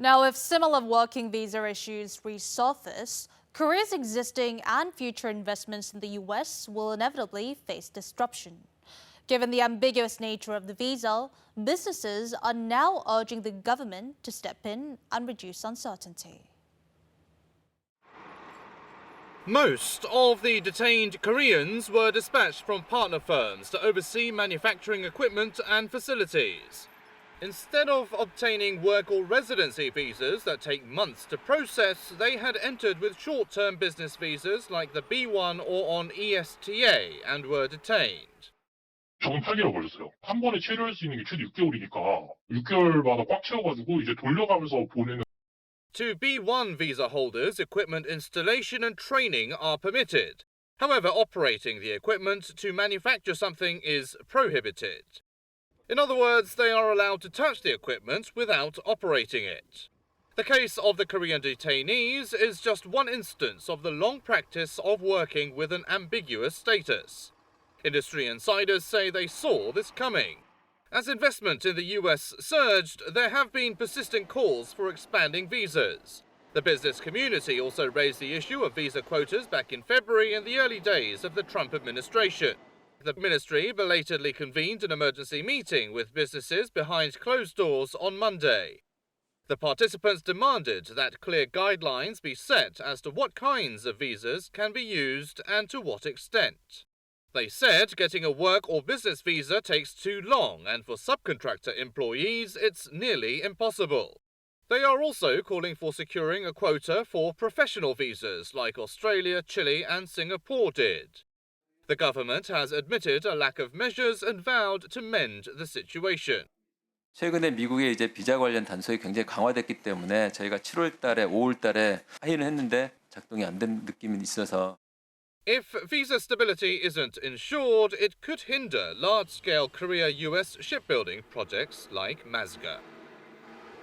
Now, if similar working visa issues resurface, Korea's existing and future investments in the U.S. will inevitably face disruption. Given the ambiguous nature of the visa, businesses are now urging the government to step in and reduce uncertainty. Most of the detained Koreans were dispatched from partner firms to oversee manufacturing equipment and facilities. Instead of obtaining work or residency visas that take months to process, they had entered with short-term business visas like the B1 or on ESTA and were detained. 저건 8개월 걸렸어요. 한 번에 체류할 수 있는 게 최대 6개월이니까 6개월마다 꽉 채워가지고 이제 돌려가면서 보내는. To B1 visa holders, equipment installation and training are permitted. However, operating the equipment to manufacture something is prohibited. In other words, they are allowed to touch the equipment without operating it. The case of the Korean detainees is just one instance of the long practice of working with an ambiguous status. Industry insiders say they saw this coming. As investment in the US surged, there have been persistent calls for expanding visas. The business community also raised the issue of visa quotas back in February in the early days of the Trump administration. The ministry belatedly convened an emergency meeting with businesses behind closed doors on Monday. The participants demanded that clear guidelines be set as to what kinds of visas can be used and to what extent. They said getting a work or business visa takes too long, and for subcontractor employees, it's nearly impossible. They are also calling for securing a quota for professional visas like Australia, Chile, and Singapore did. The government has admitted a lack of measures and vowed to mend the situation. 최근에 미국의 이제 비자 관련 단속이 굉장히 강화됐기 때문에 저희가 7월 달에 5월 달에 하의를 했는데 작동이 안 된 느낌이 있어서. If visa stability isn't ensured, it could hinder large-scale Korea-US shipbuilding projects like Mazga.